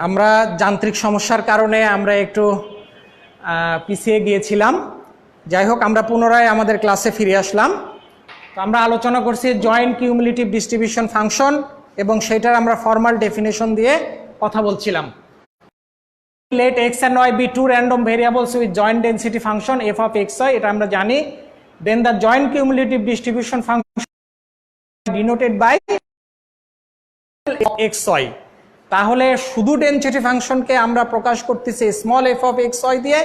আমরা যান্ত্রিক সমস্যার কারণে আমরা একটু পিছিয়ে গিয়েছিলাম। যাই হোক, আমরা পুনরায় আমাদের ক্লাসে ফিরে আসলাম। তো আমরা আলোচনা করছি জয়েন্ট কিউমুলেটিভ ডিস্ট্রিবিউশন ফাংশন এবং সেটার আমরা ফর্মাল ডেফিনেশন দিয়ে কথা বলছিলাম। Let x and y be two random variables with joint density function f of xy, এটা আমরা জানি। Then the joint cumulative distribution function denoted by xy। তাহলে শুধু ডেনসিটি ফাংশনকে আমরা প্রকাশ করতেছি স্মল f of xy দিয়ে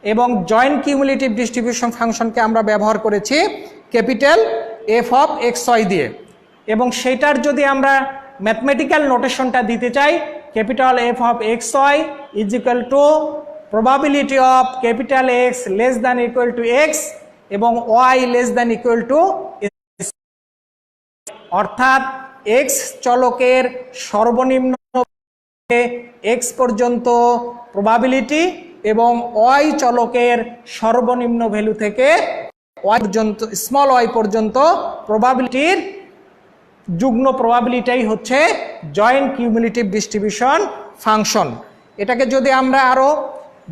এবং জয়েন্ট কিউমুলেটিভ ডিস্ট্রিবিউশন ফাংশনকে আমরা ব্যবহার করেছি ক্যাপিটাল f of xy দিয়ে। এবং সেটার যদি আমরা ম্যাথমেটিক্যাল নোটেশনটা দিতে চাই, capital F of xy is equal to probability of capital X less than equal to x এবং y less than equal to s, অর্থাৎ x চলকের সর্বনিম্ন x পর্যন্ত প্রবাবিলিটি এবং y চলকের সর্বনিম্ন ভ্যালু থেকে y পর্যন্ত স্মল y পর্যন্ত প্রবাবিলিটির যুগ্ম প্রবাবিলিটিই হচ্ছে জয়েন্ট কিউমুলেটিভ ডিস্ট্রিবিউশন ফাংশন। এটাকে যদি আমরা আরো,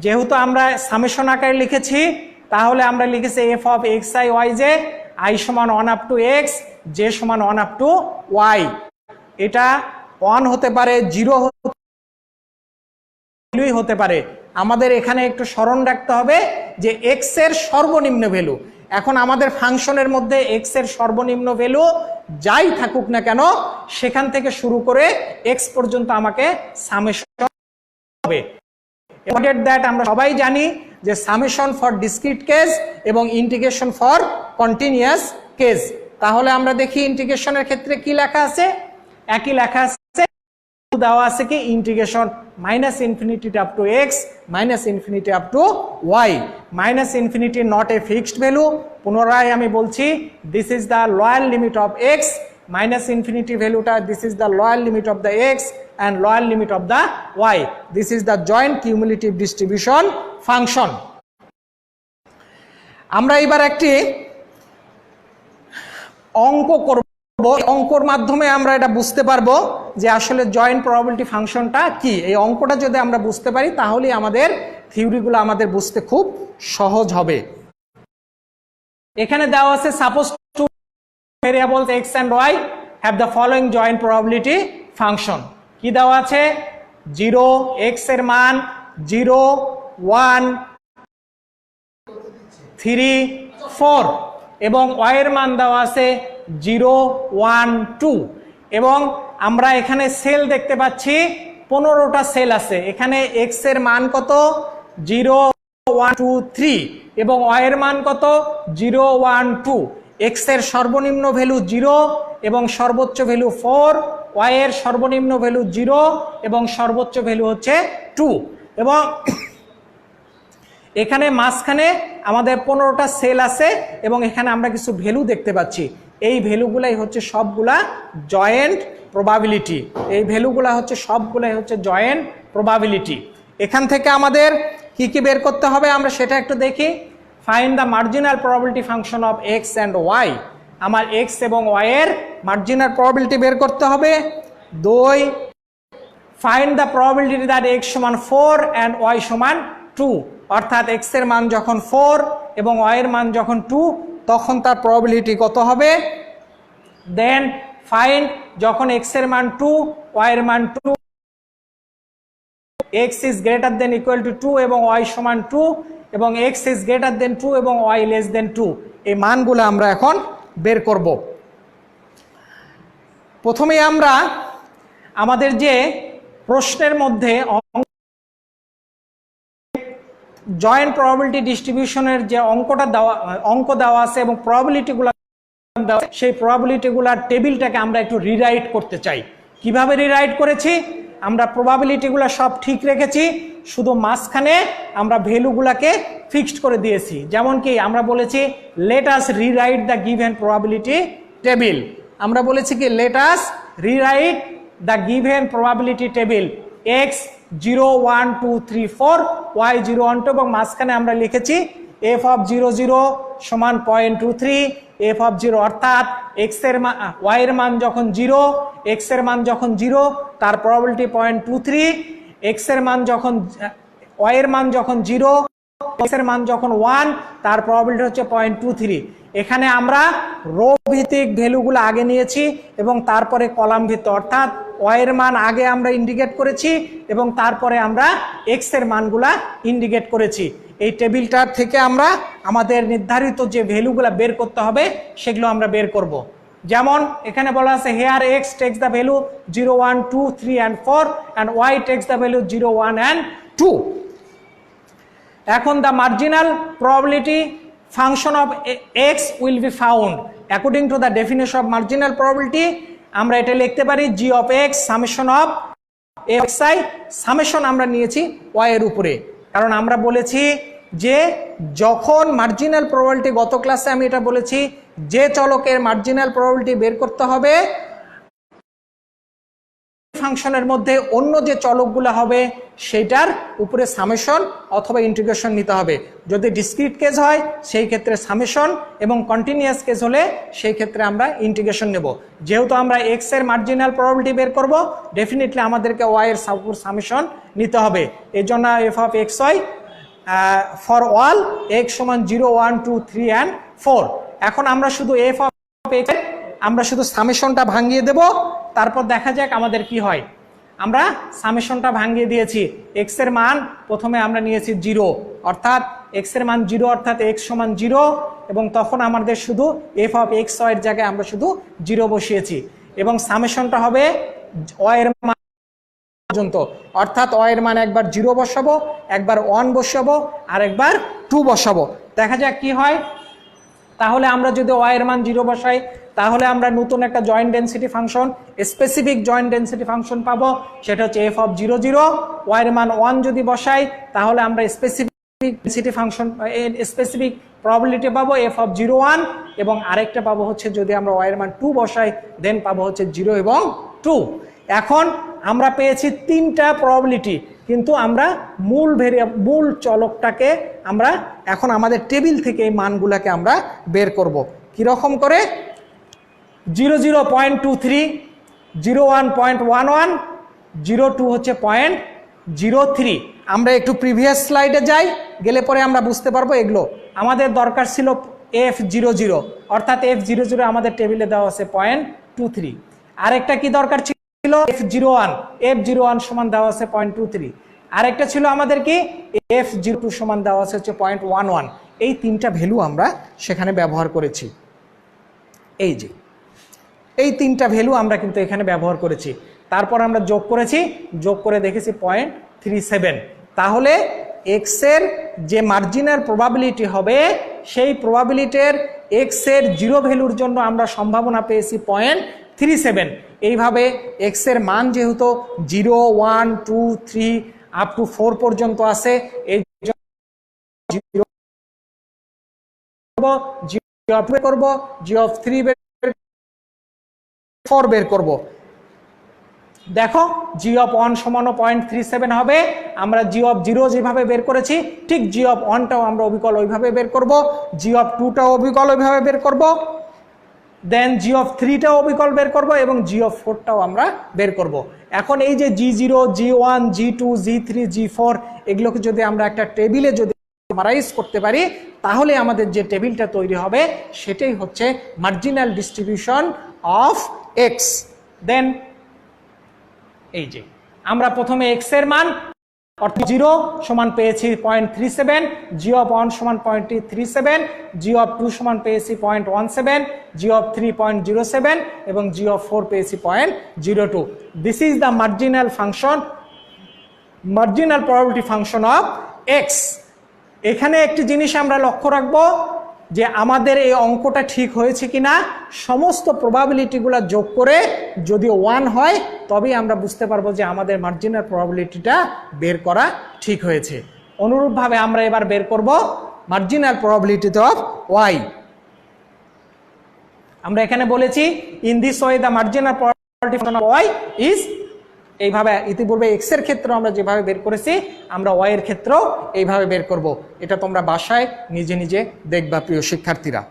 যেহেতু আমরা সামেশন আকারে লিখেছি, তাহলে আমরা লিখেছি f of xi yj i সমান 1 up to x, j সমান 1 up to y। এটা 1 হতে পারে, 0 হতে পারে। আমাদের এখানে একটু স্মরণ রাখতে হবে যে x এর সর্বনিম্ন ভ্যালু, এখন আমাদের ফাংশনের মধ্যে x এর সর্বনিম্ন ভ্যালু যাই থাকুক না কেন, সেখান থেকে শুরু করে x পর্যন্ত আমাকে সামেশন হবে। দ্যাট আমরা সবাই জানি যে সামেশন ফর ডিসক্রিট কেস এবং ইন্টিগ্রেশন ফর কন্টিনিউয়াস কেস। তাহলে আমরা দেখি ইন্টিগ্রেশনের ক্ষেত্রে কি লেখা আছে, একই লেখা আছে, দেওয়া আছে কি integration minus infinity up to X minus infinity up to Y. Minus infinity not a fixed value, পুনরায় আমি বলছি this is the lower limit of X, minus infinity ভ্যালুটা this is the lower limit of the X and lower limit of the Y. This is the joint cumulative distribution function. আমরা এবার একটি অঙ্ক করব, অঙ্কর মাধ্যমে আমরা এটা বুঝতে পারবো যে আসলে জয়েন্ট প্রবাবিলিটি ফাংশনটা কি। এই অঙ্কটা যদি আমরা বুঝতে পারি তাহলে আমাদের থিওরিগুলো আমাদের বুঝতে খুব সহজ হবে। এখানে দেওয়া আছে suppose two variables x and y have the following joint probability function। কি দেওয়া আছে, 0 x এর মান 0 1 3 4 এবং y এর মান দেওয়া আছে 0 1 2 এবং আমরা এখানে সেল দেখতে পাচ্ছি 15টা সেল আছে। এখানে x এর মান কত, 0 1 2 3 এবং y এর মান কত, 0 1 2। x এর সর্বনিম্ন ভ্যালু 0 এবং সর্বোচ্চ ভ্যালু 4, y এর সর্বনিম্ন ভ্যালু 0 এবং সর্বোচ্চ ভ্যালু হচ্ছে 2 এবং এখানে মাঝখানে আমাদের 15টা সেল আছে এবং এখানে আমরা কিছু ভ্যালু দেখতে পাচ্ছি। এই ভ্যালুগুলাই হচ্ছে সবগুলা জয়েন্ট প্রবাবিলিটি, এই ভ্যালুগুলা হচ্ছে সবগুলাই হচ্ছে জয়েন্ট প্রবাবিলিটি। এখান থেকে আমাদের কি কি বের করতে হবে আমরা সেটা একটু দেখি। Find the marginal probability function of X and Y. আমার এক্স এবং ওয়াই এর মার্জিনাল প্রবাবিলিটি বের করতে হবে। 2 find the probability that X সমান 4 অ্যান্ড ওয়াই সমান 2, অর্থাৎ এক্স এর মান যখন 4 এবং ওয়াই এর মান যখন 2 তখন তার প্রবাবিলিটি কত হবে। দেন ফাইন্ড যখন এক্স এর মান 2 ওয়াই এর মান 2, x is greater than equal to 2 এবং y সমান 2 এবং x is greater than 2 এবং y less than 2, এই মানগুলো আমরা এখন বের করব। প্রথমে আমরা আমাদের যে প্রশ্নের মধ্যে জয়েন্ট প্রবাবিলিটি ডিস্ট্রিবিউশনের যে অঙ্ক দেওয়া আছে এবং প্রবাবিলিটিগুলো দেওয়া, সেই প্রবাবিলিটিগুলোর টেবিলটাকে আমরা একটু রিরাইট করতে চাই। কিভাবে রিরাইট করেছি, আমরা প্রবাবিলিটিগুলো সব ঠিক রেখেছি, শুধু মাঝখানে আমরা ভ্যালুগুলোকে ফিক্সড করে দিয়েছি। যেমন কি আমরা বলেছি let us rewrite the given probability table. আমরা বলেছি কি let us rewrite the given probability table, x 0 1 2 3 4 y 0 1 2 এবং মাঝখানে আমরা লিখেছি এফ অফ 0 0 সমান 0.23, এফ অফ 0 অর্থাৎ এক্স এর মান ওয়াই এর মান যখন 0, এক্স এর মান যখন 0 তার প্রবাবিলিটি 0.23, এক্স এর মান যখন ওয়াই এর মান যখন 0, এক্স এর মান যখন 1 তার প্রবাবিলিটি হচ্ছে 0.23। এখানে আমরা রো ভিত্তিক ভ্যালুগুলো আগে নিয়েছি এবং তারপরে কলাম ভিত্তিক, অর্থাৎ ওয়াই এর মান আগে আমরা ইন্ডিকেট করেছি এবং তারপরে আমরা এক্স এর মানগুলা ইন্ডিকেট করেছি। এই টেবিলটার থেকে আমরা আমাদের নির্ধারিত যে ভ্যালুগুলো বের করতে হবে সেগুলো আমরা বের করব। যেমন এখানে বলা আছে here X takes the value 0 1 2 3 and 4 and y takes the value 0 1 and 2. এখন the marginal probability function of x will be found according to the definition of marginal probability. আমরা এটা লিখতে পারি g of x summation of xi, summation আমরা নিয়েছি y এর উপরে, কারণ আমরা বলেছি যে যখন মার্জিনাল প্রবাবিলিটি, গত ক্লাসে আমি এটা বলেছি, যে চলকের মার্জিনাল প্রবাবিলিটি বের করতে হবে ফাংশনের মধ্যে অন্য যে চলকগুলো হবে সেটার উপরে সামেশন অথবা ইন্টিগ্রেশন নিতে হবে। যদি ডিসক্রিট কেস হয় সেই ক্ষেত্রে সামেশন এবং কন্টিনিউয়াস কেস হলে সেই ক্ষেত্রে আমরা ইন্টিগ্রেশন নেব। যেহেতু আমরা এক্স এর মার্জিনাল প্রবাবিলিটি বের করব, ডেফিনেটলি আমাদেরকে ওয়াই এর সামেশন নিতে হবে। এই জন্য F of X Y for all X সমান 0 1 2 3 and 4। এখন আমরা শুধু এফ অফ এক্স আমরা শুধু সামেশনটা ভাঙিয়ে দেব, তারপর দেখা যাক আমাদের কি হয়। আমরা সামেশনটা ভাঙিয়ে দিয়েছি। এক্স এর মান প্রথমে আমরা নিয়েছি 0, অর্থাৎ এক্স এর মান 0 অর্থাৎ এক্স সমান 0, এবং তখন আমাদের শুধু এফ অফ এক্স ওয়াই এর জায়গায় আমরা শুধু 0 বসিয়েছি এবং সামেশনটা হবে ওয়াই এর মান পর্যন্ত, অর্থাৎ ওয়াই এর মান একবার 0 বসাবো, একবার 1 বসাবো আর একবার 2 বসাবো। দেখা যাক কি হয়। তাহলে আমরা যদি ওয়াই এর মান 0 বসাই তাহলে আমরা নতুন একটা joint density function, specific joint density function পাবো, সেটা হচ্ছে এফ অফ 0 0। ওয়াই এর মান 1 যদি বসাই তাহলে আমরা specific density function, specific probability পাবো এফ অফ 0 1, এবং আরেকটা পাবো হচ্ছে যদি আমরা ওয়াই এর মান 2 বসাই দেন পাবো হচ্ছে 0 এবং 2। এখন আমরা পেয়েছি 3টা প্রবাবিলিটি, কিন্তু আমরা মূল চলকটাকে আমরা এখন আমাদের টেবিল থেকে এই মানগুলোকে আমরা বের করব। কিরকম করে? 0 0 0.23, 0 1.11, 0 2 হচ্ছে 0.03। আমরা একটু প্রিভিয়াস স্লাইডে যাই, গেলে পরে আমরা বুঝতে পারবো এগুলো। আমাদের দরকার ছিল f00, অর্থাৎ f00 আমাদের টেবিলে দেওয়া আছে 0.23। আরেকটা কি দরকার ছিল? f01, f01 সমান দেওয়া আছে 0.23। আরেকটা ছিল আমাদের কি f02 সমান দেওয়া আছে হচ্ছে 0.11। এই 3টা ভ্যালু আমরা সেখানে ব্যবহার করেছি। এই যে এই 3টা ভ্যালু আমরা কিন্তু এখানে ব্যবহার করেছি, তারপর আমরা যোগ করেছি, যোগ করে দেখেছি 0.37। তাহলে এক্স এর যে মার্জিনাল প্রবাবিলিটি হবে সেই প্রবাবিলিটির এক্স এর 0 ভ্যালুর জন্য আমরা সম্ভাবনা পেয়েছি 0.37। এইভাবে এক্স এর মান যেহেতু 0 1 2 3 আপ টু 4 পর্যন্ত আছে, এই করব জি অফ 3 4 বের করব। দেখো জি অফ 1 সমান 0.37 হবে। আমরা জি অফ 0 যেভাবে বের করেছি ঠিক জি অফ 1টাও আমরা অবিকল ওইভাবে বের করব, জি অফ 2টাও অবিকল ওইভাবে বের করব, দেন জি অফ 3টাও অবিকল বের করব এবং জি অফ 4টাও আমরা বের করব। এখন এই যে G0, G1, G2, G3, G4 এগুলোকে যদি আমরা একটা টেবিলে যদি সামারাইজ করতে পারি তাহলে আমাদের যে টেবিলটা তৈরি হবে সেটাই হচ্ছে মার্জিনাল ডিস্ট্রিবিউশন অফ এক্স। দেন এই যে আমরা প্রথমে এক্স এর মান অর্থাৎ 0 সমান পেয়েছি 0.37, জি অফ 1 সমান 0.37, জি অফ 2 সমান পেয়েছি 0.17, জি অফ 3 0.07 এবং জি অফ 4 পেয়েছি 0.02। This is the marginal function, marginal probability function of x. এখানে একটি জিনিস আমরা লক্ষ্য রাখবো যে আমাদের এই অঙ্কটা ঠিক হয়েছে কিনা। সমস্ত প্রবাবিলিটিগুলো যোগ করে যদি 1 হয় তবেই আমরা বুঝতে পারবো যে আমাদের মার্জিনাল প্রবাবিলিটিটা বের করা ঠিক হয়েছে। অনুরূপভাবে আমরা এবার বের করব মার্জিনাল প্রবাবিলিটি অফ ওয়াই। আমরা এখানে বলেছি in this way the marginal probability of Y is এইভাবে ইতিপূর্বে এক্স এর ক্ষেত্রে আমরা যেভাবে বের করেছি আমরা ওয়াই এর ক্ষেত্রেও এইভাবে বের করব। এটা তোমরা বাসায় নিজে নিজে দেখবা প্রিয় শিক্ষার্থীরা।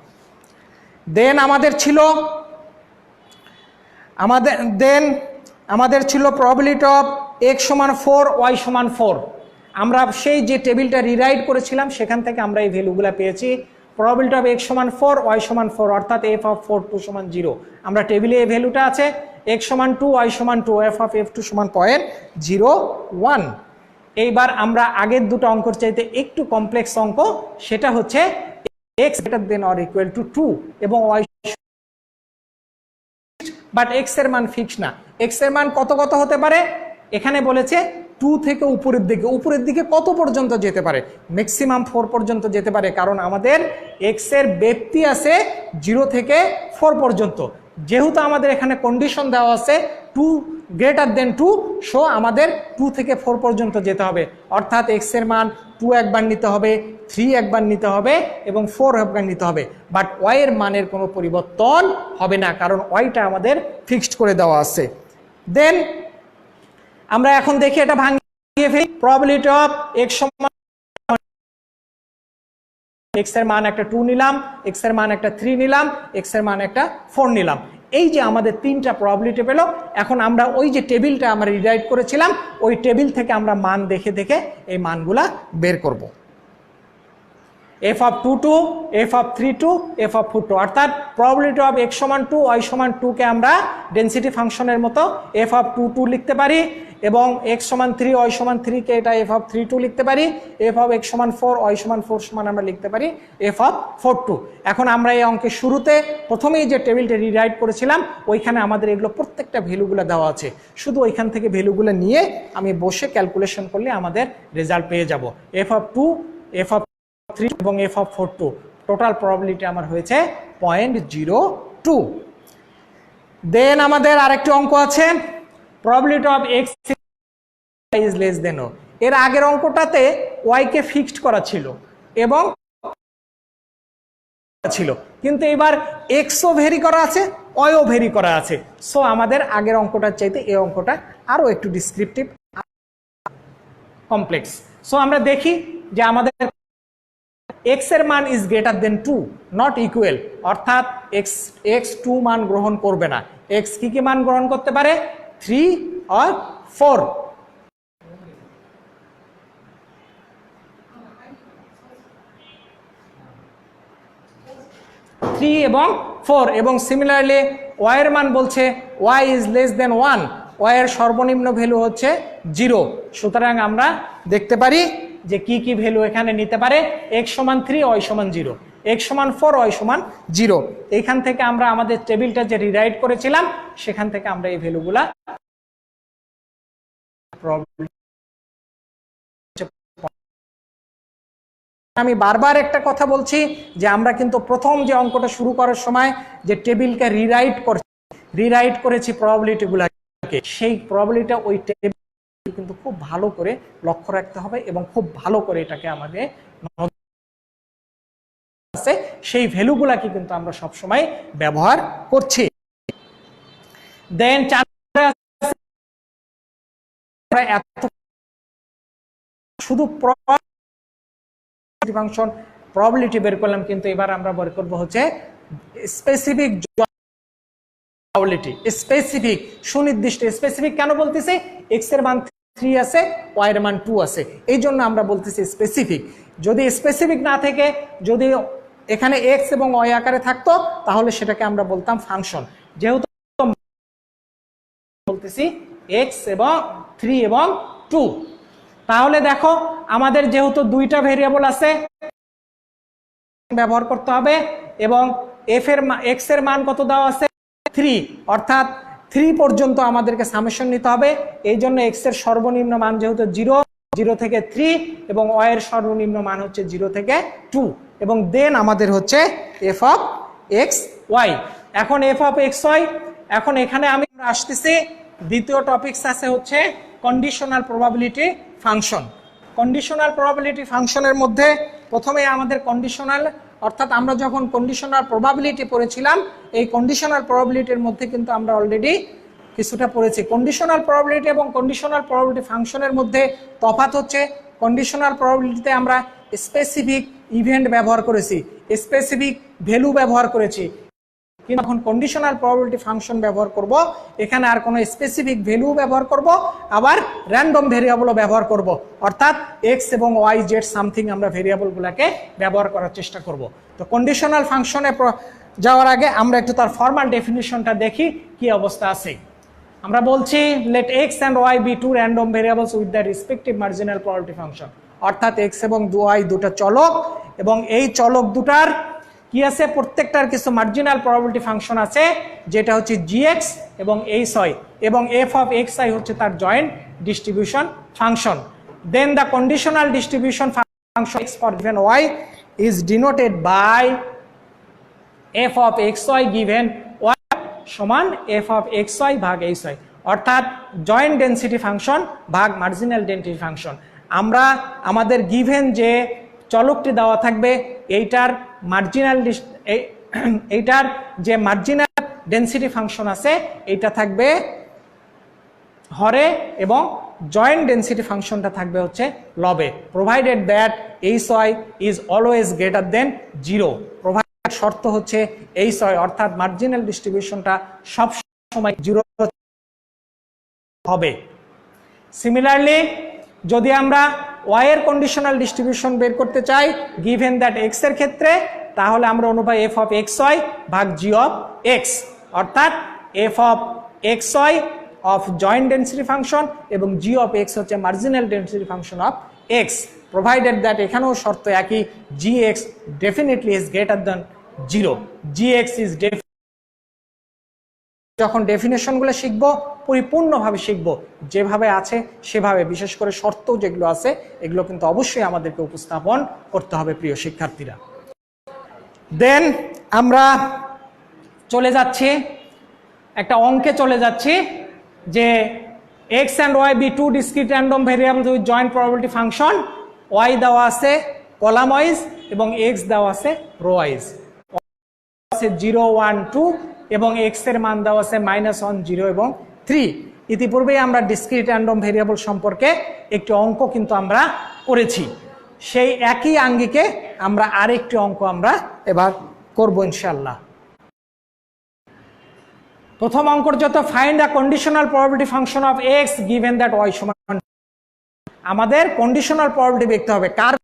দেন আমাদের ছিল প্রবাবিলিটি অফ এক্স সমান 4 ওয়াই সমান 4। আমরা সেই যে টেবিলটা রিরাইট করেছিলাম সেখান থেকে আমরা এই ভ্যালুগুলো পেয়েছি। প্রবাবিলিটি অফ এক্স সমান 4 ওয়াই সমান 4 অর্থাৎ এফ অফ 4 2 সমান 0। আমরা টেবিলে এই ভ্যালুটা আছে এক্স সমান 2 ওয়াই সমান 2 এফ অফ এফ 2 সমান 0.01। এইবার আমরা আগের দুটো অঙ্কর চাইতে একটু কমপ্লেক্স অঙ্ক, সেটা হচ্ছে x greater than or equal to 2 এবং ওয়াই, বাট এক্স এর মান ফিক্স না। এক্স এর মান কত কত হতে পারে, এখানে বলেছে 2 থেকে উপরের দিকে কত পর্যন্ত যেতে পারে, ম্যাক্সিমাম 4 পর্যন্ত যেতে পারে, কারণ আমাদের এক্স এর ব্যক্তি আছে 0 থেকে 4 পর্যন্ত। যেহেতু আমাদের এখানে কন্ডিশন দেওয়া আছে 2 গ্রেটার দেন 2, সো আমাদের 2 থেকে 4 পর্যন্ত যেতে হবে, অর্থাৎ এক্স এর মান 2 একবার নিতে হবে, 3 একবার নিতে হবে এবং 4 একবার নিতে হবে। বাট ওয়াই এর মানের কোনো পরিবর্তন হবে না, কারণ ওয়াইটা আমাদের ফিক্সড করে দেওয়া আছে। দেন আমরা এখন দেখি এটা ভাঙিয়ে ফেলি। প্রবাবিলিটি অফ এক্স সমান এক্স এর মান একটা 2 নিলাম, এক্স এর মান একটা 3 নিলাম, এক্স এর মান একটা 4 নিলাম। এই যে আমাদের তিনটা প্রবাবিলিটি পেল। এখন আমরা ওই যে টেবিলটা আমরা রিরাইট করেছিলাম ওই টেবিল থেকে আমরা মান দেখে দেখে এই মানগুলা বের করব। F of 2 2, F of 3 2, F of 4 2, অর্থাৎ প্রবাবিলিটি অফ এক্স সমান 2 ওয়াই সমান 2 কে আমরা ডেনসিটি ফাংশনের মতো এফ অফ 2 2 লিখতে পারি, এবং এক্স সমান 3 ওয়াই সমান 3 কে এটা এফ অফ 3 2 লিখতে পারি, এফ অফ এক্স সমান 4 ওয়াই সমান 4 সমান আমরা লিখতে পারি এফ অফ 4 2। এখন আমরা এই অঙ্কের শুরুতে প্রথমেই যে টেবিলটা রিরাইট করেছিলাম ওইখানে আমাদের এগুলো প্রত্যেকটা ভ্যালুগুলো দেওয়া আছে, শুধু ওইখান থেকে ভ্যালুগুলো নিয়ে আমি বসে ক্যালকুলেশন করলে আমাদের রেজাল্ট পেয়ে যাব। এফ অফ 2, এফ অফ 3 এবং এফ অফ 4 2, টোটাল প্রবাবিলিটি আমার হয়েছে 0.02। দেন আমাদের আরেকটি অঙ্ক আছে probability of X is less than O. এর আগের অঙ্কটাতে ওয়াই কে ফিক্সড করা ছিল এবং কিন্তু এবার এক্সও ভেরি করা আছে, ওয়াইও ভেরি করা আছে। সো আমাদের আগের অঙ্কটার চাইতে এই অঙ্কটা আরো একটু ডিসক্রিপটিভ কমপ্লেক্স। সো আমরা দেখি যে আমাদের এক্স এর মান is greater than 2 not equal, অর্থাৎ এক্স 2 মান গ্রহণ করবে না। এক্স কি মান গ্রহণ করতে পারে, 3 or 4। এবং 4 এবং সিমিলারলি ওয়াই এর মান বলছে Y is less than 1, Y এর সর্বনিম্ন ভ্যালু হচ্ছে 0। সুতরাং আমরা দেখতে পারি যে কি ভ্যালু এখানে নিতে পারে, x সমান 3 ওয়াই সমান 0, x সমান 4 ওয়াই সমান 0। এইখান থেকে আমরা আমাদের টেবিলটা যে রিরাইট করেছিলাম সেখান থেকে আমরা এই ভ্যালুগুলা আমি বারবার একটা কথা বলছি যে আমরা কিন্তু প্রথম যে অঙ্কটা শুরু করার সময় যে টেবিলকে রিরাইট করেছি প্রবাবিলিটি গুলাকে, সেই প্রবাবিলিটি ওই টেবিল কিন্তু খুব ভালো করে লক্ষ্য রাখতে হবে এবং খুব ভালো করে এটাকে আমাদের সেই ভ্যালুগুলাকে কিন্তু আমরা সব সময় ব্যবহার করছি। দেন শুধু ফাংশন প্রবাবিলিটি বের করলাম, কিন্তু এবার আমরা বের করব হচ্ছে স্পেসিফিক প্রবাবিলিটি। স্পেসিফিক সুনির্দিষ্ট, স্পেসিফিক কেন বলতেছি, এক্স এর মান 3 আছে, ওয়াই এর মান 2 আছে, এই জন্য আমরা বলতেছি স্পেসিফিক। যদি স্পেসিফিক না থেকে যদি এখানে এক্স এবং ওয়াই আকারে থাকতো তাহলে সেটাকে আমরা বলতাম ফাংশন। যেহেতু বলতেছি এক্স এবং 3 এবং 2, তাহলে দেখো আমাদের যেহেতু দুইটা ভেরিয়েবল আছে ব্যবহার করতে হবে এবং এক্স এর মান কত দেওয়া আছে 3, অর্থাৎ 3 পর্যন্ত আমাদেরকে সামেশন নিতে হবে। এই জন্য এক্স এর সর্বনিম্ন মান যেহেতু 0 থেকে 3 এবং ওয়াই এর সর্বনিম্ন মান হচ্ছে 0 থেকে 2 এবং দেন আমাদের হচ্ছে এফ অফ এক্স ওয়াই। এখন এফ অফ এক্স ওয়াই, এখন এখানে আমি আসতেছি দ্বিতীয় টপিকস আছে হচ্ছে conditional probability function. Conditional probability ফাংশনের মধ্যে প্রথমে আমাদের কন্ডিশনাল, অর্থাৎ আমরা যখন কন্ডিশনাল প্রবাবিলিটি পড়েছিলাম এই কন্ডিশনাল প্রবাবিলিটির মধ্যে কিন্তু আমরা অলরেডি কিছুটা পড়েছি। কন্ডিশনাল প্রবাবিলিটি এবং কন্ডিশনাল প্রবাবিলিটি ফাংশনের মধ্যে তফাৎ হচ্ছে, কন্ডিশনাল প্রবাবিলিটিতে আমরা স্পেসিফিক ইভেন্ট ব্যবহার করেছি, স্পেসিফিক ভ্যালু ব্যবহার করেছি, কিন্তু এখন কন্ডিশনাল প্রবাবিলিটি ফাংশন ব্যবহার করব, এখানে আর কোনো স্পেসিফিক ভ্যালু ব্যবহার করব, আবার র্যান্ডম ভেরিয়েবলও ব্যবহার করব, অর্থাৎ এক্স এবং ওয়াই জেড সামথিং আমরা ভেরিয়েবলগুলোকে ব্যবহার করার চেষ্টা করব। তো কন্ডিশনাল ফাংশনে যাওয়ার আগে আমরা একটু তার ফর্মাল ডেফিনিশনটা দেখি কি অবস্থা আছে। আমরা বলছি let X and Y be two random variables with the respective marginal probability function, অর্থাৎ এক্স এবং ওয়াই দুটো চলক, এবং এই চলক দুটার কি আছে, প্রত্যেকটার কিছু মার্জিনাল প্রবাবিলিটি ফাংশন আছে, যেটা হচ্ছে জিএক্স এবং এইচ ওয়াই, এবং এফ অফ এক্স আই হচ্ছে তার joint distribution function. Then the conditional distribution function X for given Y is denoted by F of X Y given Y সমান F of X Y ভাগ H Y, অর্থাৎ joint density function ভাগ marginal density function. আমরা আমাদের given যে চলকটি দেওয়া থাকবে এইটার যে মার্জিনাল ডেন্সিটি ফাংশন আছে এইটা থাকবে হরে, এবং জয়েন্ট ডেন্সিটি ফাংশনটা থাকবে হচ্ছে লবে, provided that H Y is always greater than 0। Provided শর্ত হচ্ছে এইচ ওয়াই অর্থাৎ মার্জিনাল ডিস্ট্রিবিউশনটা সব সময় 0 হবে। সিমিলারলি যদি আমরা ওয়াই এর কন্ডিশনাল ডিস্ট্রিবিউশন বের করতে চাই গিভেন দ্যাট এক্স এর ক্ষেত্রে, তাহলে আমরা অনুপাই এফ অফ এক্স ওয়াই ভাগ জি অফ এক্স, অর্থাৎ F of X Y of joint density function এবং জি অফ এক্স হচ্ছে marginal density function of X, provided that এখানেও শর্ত একই, G X definitely is greater than 0, G X is যখন ডেফিনেশনগুলো শিখবো পরিপূর্ণভাবে শিখবো, যেভাবে আছে সেভাবে, বিশেষ করে শর্ত যেগুলো আছে এগুলো কিন্তু অবশ্যই আমাদেরকে উপস্থাপন করতে হবে প্রিয় শিক্ষার্থীরা। দেন আমরা চলে যাচ্ছি একটা অঙ্কে চলে যাচ্ছি যে X and Y be two discrete random variable with joint probability function, Y দেওয়া আছে কলাম ওয়াইজ এবং এক্স দেওয়া আছে রো ওয়াইজ, আছে 0, 1, 2 এবং এক্স এর মান দেওয়া আছে -1, 0 এবং 3। ইতিপূর্বেই আমরা ডিসক্রিট র্যান্ডম ভেরিয়েবল সম্পর্কে একটি অঙ্ক কিন্তু আমরা করেছি, সেই একই আঙ্গিকে আমরা আরেকটি অঙ্ক আমরা এবার করব ইনশাআল্লাহ। প্রথম অঙ্কর যত find the conditional probability function of X given that Y সমান, আমাদের কন্ডিশনাল প্রবাবিলিটি দেখতে হবে, কার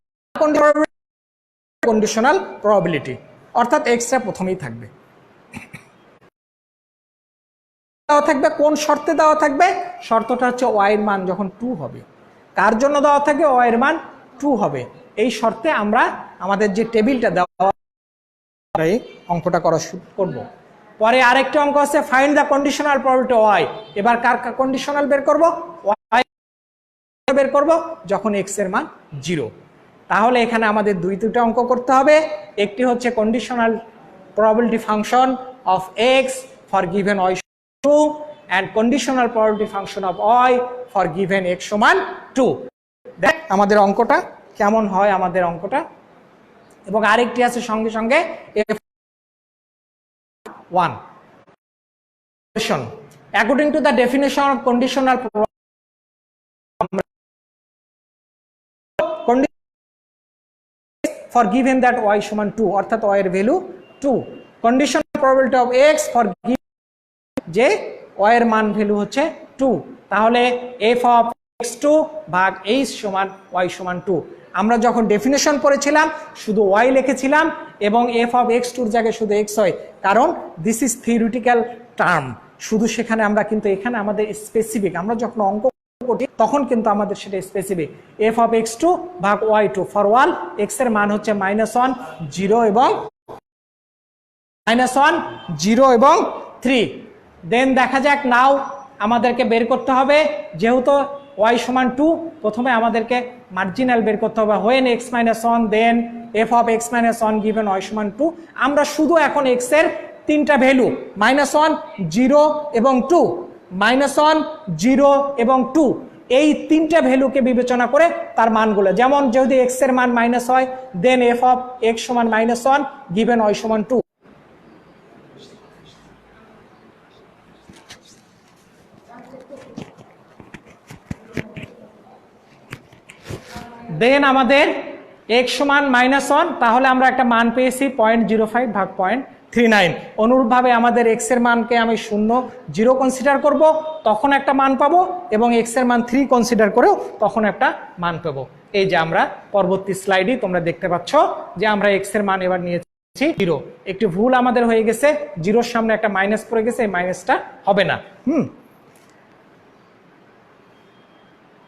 কন্ডিশনাল প্রবাবিলিটি, অর্থাৎ এক্সটা প্রথমেই থাকবে, দেওয়া থাকবে কোন শর্তে দেওয়া থাকবে, শর্তটা হচ্ছে ওয়াই এর মান যখন 2 হবে, কার জন্য দেওয়া থাকবে, ওয়াই এর মান 2 হবে, এই শর্তে আমরা আমাদের যে টেবিলটা দেওয়া অঙ্কটা করা শুরু করব। পরে আরেকটি অঙ্ক আছে find the conditional probability Y, এবার কার কন্ডিশনাল বের করব, ওয়াই বের করব যখন এক্স এর মান 0। তাহলে এখানে আমাদের দুইটা অঙ্ক করতে হবে, একটি হচ্ছে conditional probability function of X for given Y 2 and conditional probability function of y for given x সমান 2। দেখ আমাদের অঙ্কটা কেমন হয় আমাদের অঙ্কটা, এবং আরেকটি আছে সঙ্গে সঙ্গে f1 according to the definition of conditional for given that y সমান 2 অর্থাৎ y এর value 2, conditional probability of x for যে y এর মান ভ্যালু হচ্ছে 2, তাহলে f অফ x2 ভাগ h সমান y সমান 2। আমরা যখন ডেফিনেশন পড়েছিলাম শুধু y লিখেছিলাম এবং f অফ x2 এর জায়গায় শুধু x হয়, কারণ দিস ইজ থিওরিটিক্যাল টার্ম, শুধু সেখানে আমরা কিন্তু এখানে আমাদের স্পেসিফিক, আমরা যখন অঙ্ক করি তখন কিন্তু আমাদের সেটা স্পেসিফিক, f অফ x2 ভাগ y2 ফর ওয়াল x এর মান হচ্ছে -1, 0 এবং -1, 0 এবং 3। দেন দেখা যাক নাও আমাদেরকে বের করতে হবে, যেহেতু y সমান 2 প্রথমে আমাদেরকে মার্জিনাল বের করতে হবে, when x - 1 then f of x - 1 given y সমান 2। আমরা শুধু এখন x এর তিনটা ভ্যালু -1, 0 এবং 2, -1, 0 এবং 2 এই তিনটা ভ্যালুকে বিবেচনা করে তার মানগুলো, যেমন যদি x এর মান মাইনাস হয় দেন f of x সমান -1 given y সমান 2। দেন আমাদের x সমান -1, তাহলে আমরা একটা মান পেয়েছি 0.05 ভাগ 0.39। অনুরূপভাবে আমাদের x এর মানকে আমি 0, 0 কনসিডার করব, তখন একটা মান পাবো, এবং x এর মান 3 কনসিডার করেও তখন একটা মান পাবো। এই যে আমরা পরবর্তী স্লাইডে তোমরা দেখতে পাচ্ছ যে আমরা x এর মান এবার নিয়েছি 0। একটি ভুল আমাদের হয়ে গেছে, 0-র সামনে একটা মাইনাস পড়ে গেছে, এই মাইনাসটা হবে না।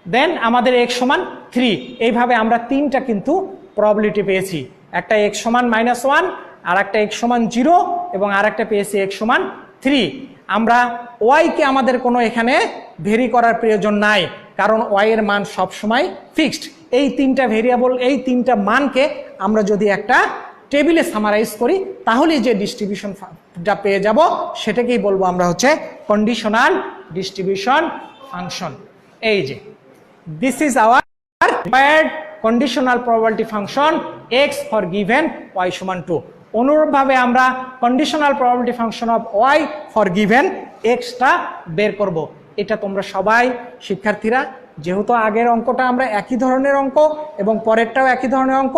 দেন আমাদের x সমান 3। এইভাবে আমরা তিনটা কিন্তু প্রবাবিলিটি পেয়েছি, একটা x সমান -1, আর একটা x সমান 0, এবং আর একটা পেয়েছি x সমান 3। আমরা y কে আমাদের কোনো এখানে ভেরি করার প্রয়োজন নাই, কারণ y এর মান সবসময় ফিক্সড। এই তিনটা ভেরিয়েবল, এই তিনটা মানকে আমরা যদি একটা টেবিলে সামারাইজ করি, তাহলে যে ডিস্ট্রিবিউশনটা পেয়ে যাব সেটাকেই বলবো আমরা হচ্ছে কন্ডিশনাল ডিস্ট্রিবিউশন ফাংশন। এই যে this is our required conditional probability function x for given y সমান 2। অনুরূপভাবে আমরা conditional probability function of y for given x টা বের করব। এটা তোমরা সবাই শিক্ষার্থীরা, যেহেতু আগের অঙ্কটা আমরা একই ধরনের অঙ্ক এবং পরেরটাও একই ধরনের অঙ্ক,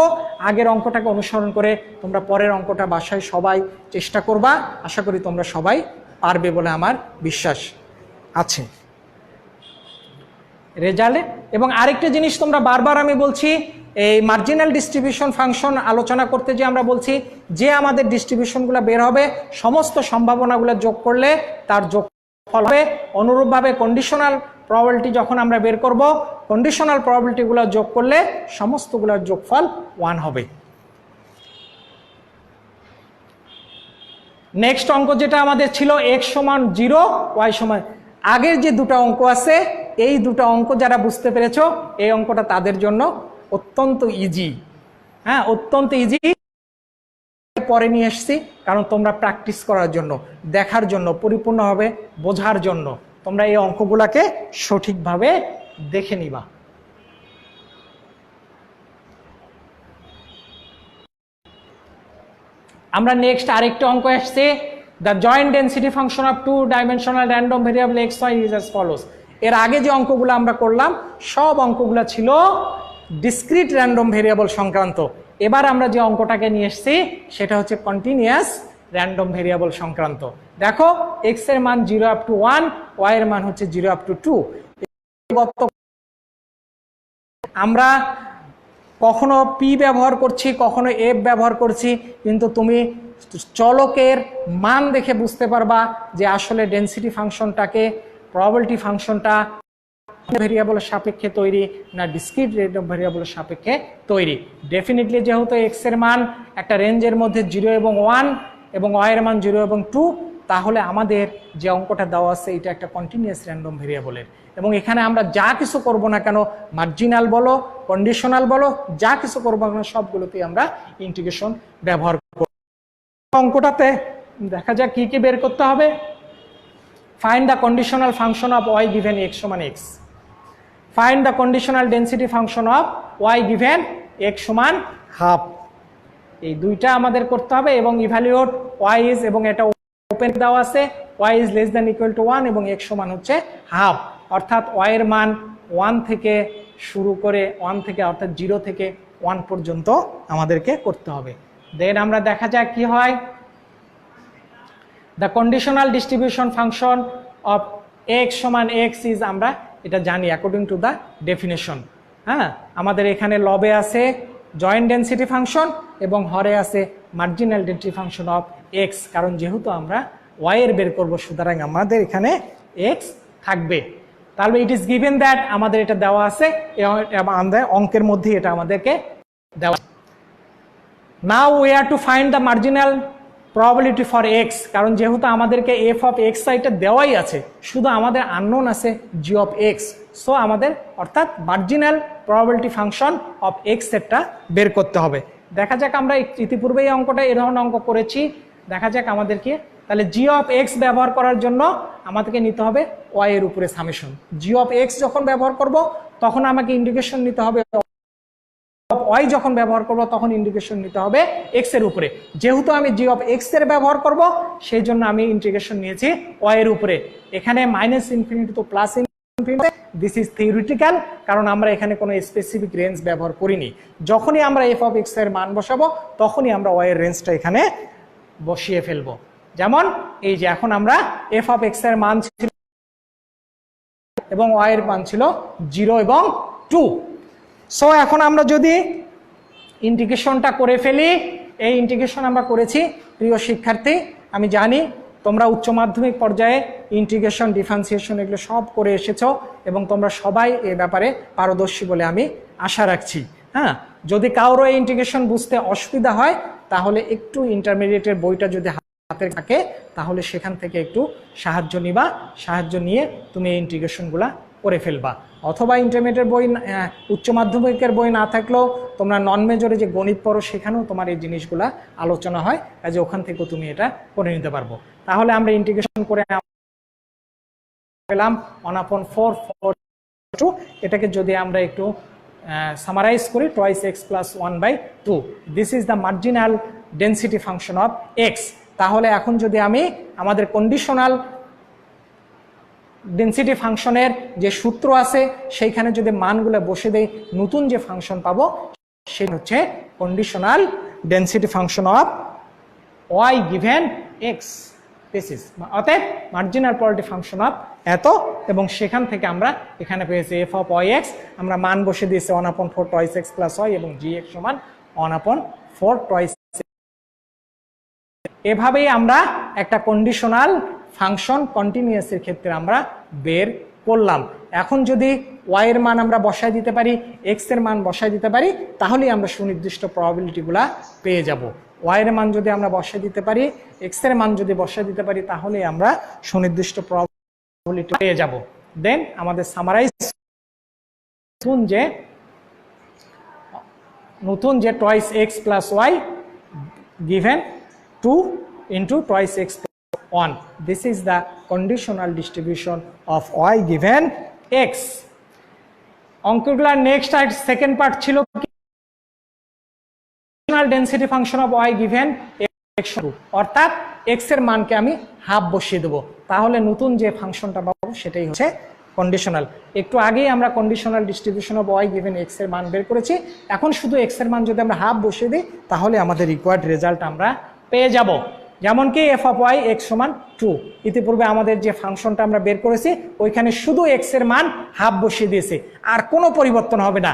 আগের অঙ্কটাকে অনুসরণ করে তোমরা পরের অঙ্কটা বাসায় সবাই চেষ্টা করবা। আশা করি তোমরা সবাই পারবে বলে আমার বিশ্বাস আছে। রেজাল্টে এবং আরেকটা জিনিস তোমরা বারবার আমি বলছি, এই মার্জিনাল ডিস্ট্রিবিউশন ফাংশন আলোচনা করতে যে আমরা বলছি যে আমাদের ডিস্ট্রিবিউশনগুলো বের হবে সমস্ত সম্ভাবনাগুলো যোগ করলে তার যোগফল হবে। অনুরূপভাবে কন্ডিশনাল প্রবাবিলিটি যখন আমরা বের করব, কন্ডিশনাল প্রবাবিলিটিগুলো যোগ করলে সমস্তগুলোর যোগফল 1 হবে। নেক্সট অঙ্ক যেটা আমাদের ছিল x সমান 0, y সমান, আগের যে দুটো অঙ্ক আছে এই দুটো অঙ্ক যারা বুঝতে পেরেছো, এই অঙ্কটা তাদের জন্য অত্যন্ত ইজি। হ্যাঁ, অত্যন্ত ইজি। পরে নিয়ে এসছি কারণ তোমরা প্র্যাকটিস করার জন্য, দেখার জন্য, পরিপূর্ণভাবে বোঝার জন্য তোমরা এই অঙ্কগুলাকে সঠিকভাবে দেখে নিবা। আমরা নেক্সট আরেকটা অঙ্ক আসছে, the joint density function of 2 dimensional random variable x y is as follows. এর আগে যে অঙ্কগুলো আমরা করলাম সব অঙ্কগুলো ছিল ডিসক্রিট র্যান্ডম ভেরিয়েবল সংক্রান্ত। এবার আমরা যে অঙ্কটাকে নিয়ে এসেছি সেটা হচ্ছে কন্টিনিউয়াস র্যান্ডম ভেরিয়েবল সংক্রান্ত। দেখো x এর মান 0 up to 1, y এর মান হচ্ছে 0 up to 2। আমরা কখনো p ব্যবহার করছি, কখনো f ব্যবহার করছি, কিন্তু তুমি চলকের মান দেখে বুঝতে পারবা যে আসলে ডেন্সিটি ফাংশনটাকে, প্রবাবিলিটি ফাংশনটা ভেরিয়েবলের সাপেক্ষে তৈরি না ডিসক্রিট র্যান্ডম ভেরিয়েবলের সাপেক্ষে তৈরি। ডেফিনেটলি যেহেতু x এর মান একটা রেঞ্জের মধ্যে 0 এবং 1 এবং y এর মান 0 এবং 2, তাহলে আমাদের যে অঙ্কটা দেওয়া আছে এটা একটা কন্টিনিউয়াস র্যান্ডম ভেরিয়েবলের, এবং এখানে আমরা যা কিছু করব না কেন, মার্জিনাল বলো, কন্ডিশনাল বলো, যা কিছু করবো না সবগুলোতেই আমরা ইন্টিগ্রেশন ব্যবহার করব। অঙ্কটাতে দেখা যাক কি কি বের করতে হবে। Find the conditional function of y given x সমান x. Find the conditional density function of y given x সমান হাফ। এই দুইটা আমাদের করতে হবে এবং ইভ্যালুয়েট y is, এবং এটা ওপেন দেওয়া আছে, y is less than equal to 1 এবং x সমান হচ্ছে হাফ, অর্থাৎ y এর মান 1 থেকে শুরু করে 1 থেকে অর্থাৎ 0 থেকে 1 পর্যন্ত আমাদেরকে করতে হবে। দেন আমরা দেখা যাক কি হয়। The conditional distribution function of x সমান x is, আমরা এটা জানি অ্যাকর্ডিং টু দ্য ডেফিনেশন। হ্যাঁ, আমাদের এখানে লবে আছে জয়েন্ট ডেন্সিটি ফাংশন এবং হরে আছে marginal density function of x, কারণ যেহেতু আমরা y এর বের করব সুতরাং আমাদের এখানে x থাকবে। তাহলে ইট ইজ গিভেন দ্যাট, আমাদের এটা দেওয়া আছে, আমাদের অঙ্কের মধ্যে এটা আমাদেরকে দেওয়া। Now we are to find the marginal probability for x, কারণ যেহেতু আমাদেরকে এফ অফ এক্স এটা দেওয়াই আছে, শুধু আমাদের আননোন আছে জি অফ এক্স। সো আমাদের অর্থাৎ marginal probability function of x সেটটা বের করতে হবে। দেখা যাক, আমরা ইতিপূর্বে এই অঙ্কটা এই ধরনের অঙ্ক করেছি। দেখা যাক আমাদেরকে, তাহলে জি অফ এক্স ব্যবহার করার জন্য আমাদেরকে নিতে হবে ওয়াই এর উপরে সামেশন। জি অফ এক্স যখন ব্যবহার করব তখন আমাকে ইন্টিগ্রেশন নিতে হবে, ওয়াই যখন ব্যবহার করব তখন ইন্টিগ্রেশন নিতে হবে এক্স এর উপরে। যেহেতু আমি জি অফ এক্স এর ব্যবহার করব সেই জন্য আমি ইন্টিগ্রেশন নিয়েছি ওয়াই এর উপরে। এখানে মাইনাস ইনফিনিটি তো প্লাস দিস ইজ থিওরিটিক্যাল, কারণ আমরা এখানে কোনো স্পেসিফিক রেঞ্জ ব্যবহার করিনি। যখনই আমরা এফ অফ এক্স এর মান বসাবো তখনই আমরা ওয়াই এর রেঞ্জটা এখানে বসিয়ে ফেলবো। যেমন এই যে এখন আমরা এফ অফ এক্স এর মান ছিল এবং ওয়াই এর মান ছিল 0 এবং 2। সো এখন আমরা যদি ইন্টিগ্রেশনটা করে ফেলি, এই ইন্টিগ্রেশন আমরা করেছি প্রিয় শিক্ষার্থী, আমি জানি তোমরা উচ্চ মাধ্যমিক পর্যায়ে ইন্টিগ্রেশন, ডিফারেন্সিয়েশন এগুলো সব করে এসেছো এবং তোমরা সবাই এ ব্যাপারে পারদর্শী বলে আমি আশা রাখছি। হ্যাঁ, যদি কারোর এই ইন্টিগ্রেশন বুঝতে অসুবিধা হয় তাহলে একটু ইন্টারমিডিয়েটের বইটা যদি হাতে থাকে তাহলে সেখান থেকে একটু সাহায্য নিবা, সাহায্য নিয়ে তুমি এই ইন্টিগ্রেশনগুলা করে ফেলবা। অথবা ইন্টারমিডিয়েটের বই, উচ্চ মাধ্যমিকের বই না থাকলেও তোমরা নন মেজরে যে গণিত পড়ো সেখানেও তোমার এই জিনিসগুলা আলোচনা হয়, কাজে ওখান থেকেও তুমি এটা করে নিতে পারবো। তাহলে আমরা ইন্টিগ্রেশন করে পেলাম 1/4 এটাকে যদি আমরা একটু সামারাইজ করি, twice X plus 1/2, this is the marginal density function of x. তাহলে এখন যদি আমি আমাদের কন্ডিশনাল ডেন্সিটি ফাংশনের যে সূত্র আছে সেইখানে যদি মানগুলো বসে দেই, নতুন যে ফাংশন পাবো সেটা হচ্ছে conditional density function of Y given X. This is অতএব মার্জিনাল প্রবাবিলিটি ফাংশন অফ এত, এবং সেখান থেকে আমরা এখানে পেয়েছি এফ অফ ওয়াই এক্স, আমরা মান বসে দিয়েছি 1/4 টুয়াইস এক্স প্লাস ওয়াই এবং জি এক্স সমান 1/4 টুয়াইস। এভাবেই আমরা একটা কন্ডিশনাল ফাংশন কন্টিনিউয়াসের ক্ষেত্রে আমরা বের করলাম। এখন যদি ওয়াই এর মান আমরা বসায় দিতে পারি, এক্স এর মান বসায় দিতে পারি, তাহলেই আমরা সুনির্দিষ্ট প্রবাবিলিটিগুলা পেয়ে যাব। ওয়াই এর মান যদি আমরা বসায় দিতে পারি, এক্স এর মান যদি বসায় দিতে পারি, তাহলে আমরা সুনির্দিষ্ট প্রবাবিলিটি পেয়ে যাব। দেন আমাদের সামারাইজ নতুন যে twice X plus Y given 2 into twice x plus 1. This is the conditional distribution of y given x. অঙ্কগুলার নেক্সট আর সেকেন্ড পার্ট ছিল conditional density function of y given x, অর্থাৎ x এর মানকে আমি হাফ বসিয়ে দেব, তাহলে নতুন যে ফাংশনটা পাবো সেটাই হচ্ছে কন্ডিশনাল। একটু আগেই আমরা conditional distribution of y given x এর মান বের করেছি, এখন শুধু x এর মান যদি আমরা হাফ বসিয়ে দিই তাহলে আমাদের রিকোয়ার্ড রেজাল্ট আমরা পেয়ে যাব। যেমন কি এফ অফ ওয়াই এক্স সমান 2, ইতিপূর্বে আমাদের যে ফাংশনটা আমরা বের করেছি ওইখানে শুধু এক্স এর মান হাফ বসিয়ে দিয়েছি, আর কোনো পরিবর্তন হবে না,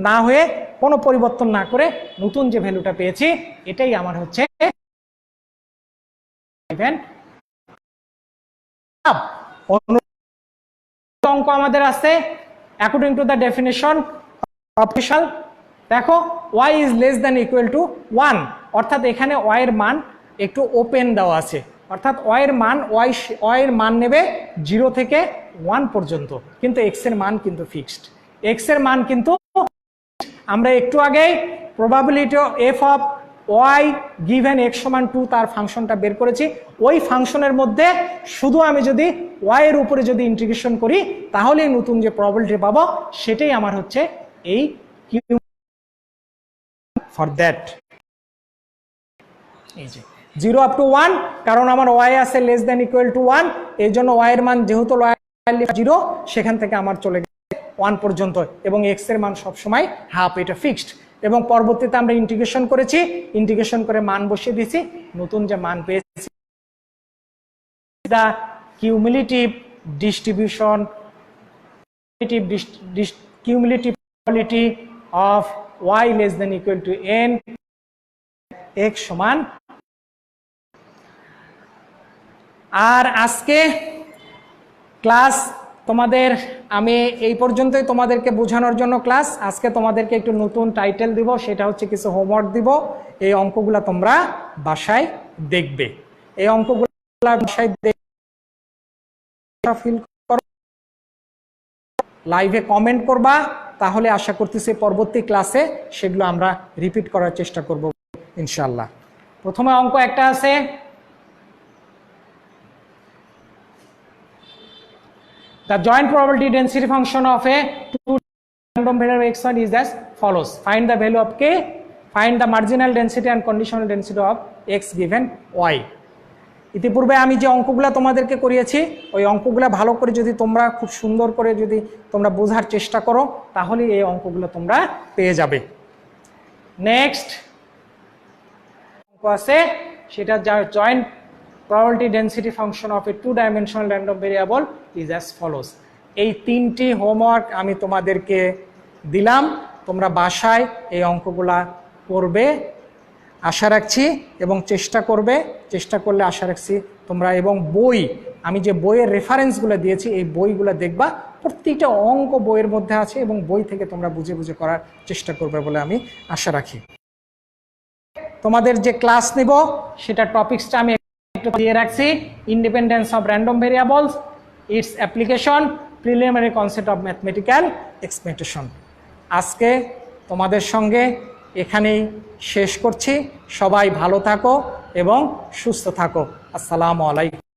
না হয়ে কোনো পরিবর্তন না করে নতুন যে ভ্যালুটা পেয়েছি এটাই আমার হচ্ছে অঙ্ক আমাদের আছে according to the definition official. দেখো y is less than equal to 1, অর্থাৎ এখানে y এর মান একটু ওপেন দেওয়া আছে, অর্থাৎ y এর মান নেবে 0 থেকে 1 পর্যন্ত, কিন্তু x এর মান কিন্তু ফিক্সড। x এর মান কিন্তু আমরা একটু আগে probability of F of Y given x সমান 2 তার ফাংশনটা বের করেছি, ওই ফাংশনের মধ্যে শুধু আমি যদি y এর উপরে যদি ইন্টিগ্রেশন করি তাহলে নতুন যে প্রবাবিলিটি পাবো সেটাই আমার হচ্ছে এই ফর দ্যাট এই যে 0 up to 1, কারণ আমার y আছে লেস দ্যান ইকুয়াল টু 1, এই জন্য y এর মান যেহেতু 0 সেখান থেকে আমার চলে গেছে 1 পর্যন্ত, এবং x এর মান সবসময় হাফ, এটা ফিক্সড। এবং পরবর্তীতে আমরা ইন্টিগ্রেশন করেছি, ইন্টিগ্রেশন করে মান বসিয়ে দিয়েছি, নতুন যে মান পেয়েছি the cumulative distribution cumulative probability of y less than equal to n x সমান। আর আজকে ক্লাস তোমাদের আমি এই পর্যন্তই তোমাদেরকে বোঝানোর জন্য ক্লাস। আজকে তোমাদেরকে একটু নতুন টাইটেল দিব, সেটা হচ্ছে কিছু হোমওয়ার্ক দিব, এই অঙ্কগুলা তোমরা বাসায় দেখবে, এই অঙ্কগুলা বাসায় ফিল করো, লাইভে কমেন্ট করবা, তাহলে আশা করতেছি পরবর্তী ক্লাসে সেগুলো আমরা রিপিট করার চেষ্টা করব ইনশাআল্লাহ। প্রথমে অঙ্ক একটা আছে, the joint probability density function of a two random variable x1 is as follows: find the value of k, find the marginal density and conditional density of x given y. ইতিপূর্বে আমি যে অঙ্কগুলো তোমাদেরকে করিয়েছি ওই অঙ্কগুলো ভালো করে যদি তোমরা খুব সুন্দর করে যদি তোমরা বোঝার চেষ্টা করো তাহলে এই অঙ্কগুলো তোমরা পেয়ে যাবে। নেক্সট অঙ্ক আছে, সেটা joint probability density function of a two-dimensional random variable is as follows। এই তিনটি হোমওয়ার্ক আমি তোমাদেরকে দিলাম, তোমরা বাসায় এই অঙ্কগুলা করবে আশা রাখছি এবং চেষ্টা করলে আশা রাখছি তোমরা, এবং বই আমি যে বইয়ের রেফারেন্সগুলো দিয়েছি এই বইগুলো দেখবা, প্রত্যেকটা অঙ্ক বইয়ের মধ্যে আছে এবং বই থেকে তোমরা বুঝে বুঝে করার চেষ্টা করবে বলে আমি আশা রাখি। তোমাদের যে ক্লাস নেব সেটা টপিকসটা আমি একটু দিয়ে রাখছি, independence of random variables, it's application, preliminary concept of mathematical expectation. আজকে তোমাদের সঙ্গে এখানেই শেষ করছি। সবাই ভালো থাকো এবং সুস্থ থাকো। আসসালামু আলাইকুম।